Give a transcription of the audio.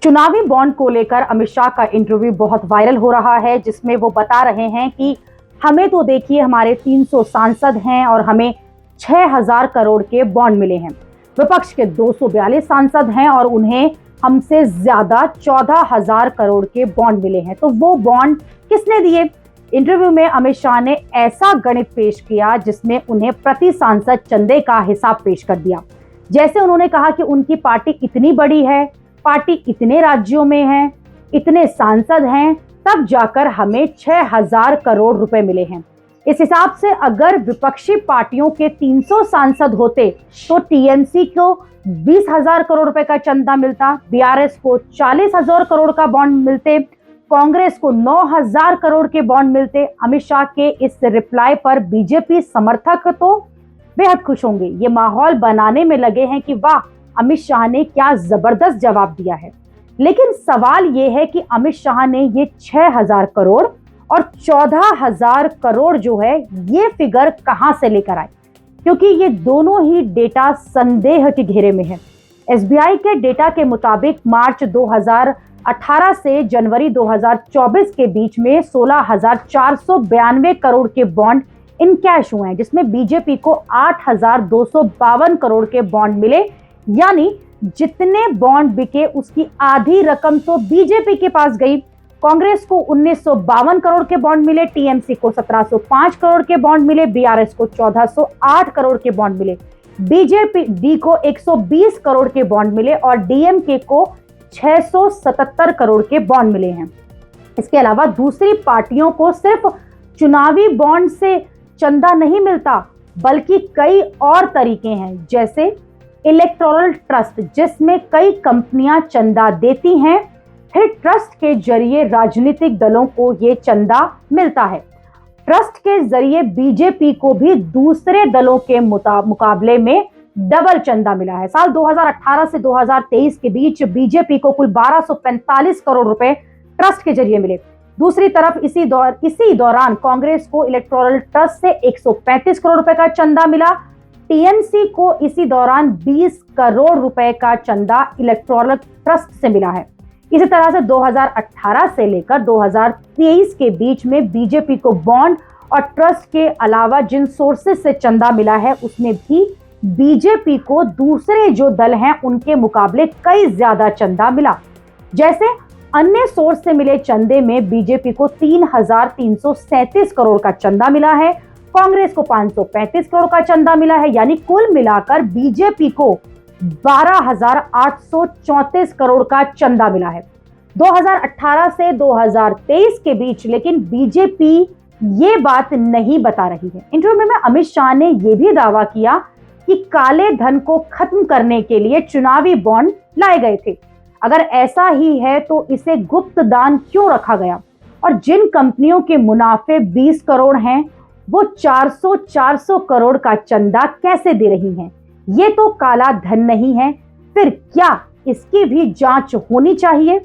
चुनावी बॉन्ड को लेकर अमित शाह का इंटरव्यू बहुत वायरल हो रहा है, जिसमें वो बता रहे हैं कि हमें तो देखिए हमारे 300 सांसद हैं और हमें 6000 करोड़ के बॉन्ड मिले हैं। विपक्ष के 242 सांसद हैं और उन्हें हमसे ज्यादा 14,000 करोड़ के बॉन्ड मिले हैं। तो वो बॉन्ड किसने दिए? इंटरव्यू में अमित शाह ने ऐसा गणित पेश किया जिसमें उन्हें प्रति सांसद चंदे का हिसाब पेश कर दिया। जैसे उन्होंने कहा कि उनकी पार्टी इतनी बड़ी है, पार्टी इतने राज्यों में है, इतने सांसद हैं, तब जाकर हमें 6000 करोड़ रुपए मिले हैं। इस हिसाब से अगर विपक्षी पार्टियों के 300 सांसद होते तो टीएमसी को 20,000 करोड़ रुपए का चंदा मिलता, बीआरएस को 40,000 करोड़ का बॉन्ड मिलते, कांग्रेस को 9,000 करोड़ के बॉन्ड मिलते। अमित शाह के इस रिप्लाई पर बीजेपी समर्थक तो बेहद खुश होंगे। ये माहौल बनाने में लगे हैं कि वाह, अमित शाह ने क्या जबरदस्त जवाब दिया है। लेकिन सवाल यह है कि अमित शाह ने ये 6000 करोड़ और 14,000 करोड़ जो है ये फिगर कहां से लेकर आए, क्योंकि ये दोनों ही डेटा संदेह के घेरे में है। एसबीआई के डेटा के मुताबिक मार्च 2018 से जनवरी 2024 के बीच में 16,492 करोड़ के बॉन्ड इन कैश हुए हैं, जिसमें बीजेपी को 8,252 करोड़ के बॉन्ड मिले। यानी जितने बॉन्ड बिके उसकी आधी रकम तो बीजेपी के पास गई। कांग्रेस को 1952 करोड़ के बॉन्ड मिले, टीएमसी को 1705 करोड़ के बॉन्ड मिले, बीआरएस को 1408 करोड़ के बॉन्ड मिले, बीजेपी डी को 120 करोड़ के बॉन्ड मिले और डीएमके को 677 करोड़ के बॉन्ड मिले हैं। इसके अलावा दूसरी पार्टियों को सिर्फ चुनावी बॉन्ड से चंदा नहीं मिलता, बल्कि कई और तरीके हैं, जैसे इलेक्टोरल ट्रस्ट, जिसमें कई कंपनियां चंदा देती हैं, फिर ट्रस्ट के जरिए राजनीतिक दलों को ये चंदा मिलता है। ट्रस्ट के जरिए बीजेपी को भी दूसरे दलों के मुकाबले में डबल चंदा मिला है। साल 2018 से 2023 के बीच बीजेपी को कुल 1245 करोड़ रुपए ट्रस्ट के जरिए मिले। दूसरी तरफ इसी दौरान कांग्रेस को इलेक्टोरल ट्रस्ट से 135 करोड़ रुपए का चंदा मिला। टीएमसी को इसी दौरान 20 करोड़ रुपए का चंदा इलेक्टोरल ट्रस्ट से मिला है। इसी तरह से 2018 से लेकर 2023 के बीच में बीजेपी को बॉन्ड और ट्रस्ट के अलावा जिन सोर्सेज से चंदा मिला है उसमें भी बीजेपी को दूसरे जो दल हैं उनके मुकाबले कई ज्यादा चंदा मिला। जैसे अन्य सोर्स से मिले चंदे में बीजेपी को 3,337 करोड़ का चंदा मिला है, कांग्रेस को 535 करोड़ का चंदा मिला है। यानी कुल मिलाकर बीजेपी को 12,834 करोड़ का चंदा मिला है 2018 से 2023 के बीच। लेकिन बीजेपी ये बात नहीं बता रही है। इंटरव्यू में अमित शाह ने यह भी दावा किया कि काले धन को खत्म करने के लिए चुनावी बॉन्ड लाए गए थे। अगर ऐसा ही है तो इसे गुप्त दान क्यों रखा गया, और जिन कंपनियों के मुनाफे 20 करोड़ हैं वो 400 करोड़ का चंदा कैसे दे रही हैं? ये तो काला धन नहीं है? फिर क्या इसकी भी जांच होनी चाहिए?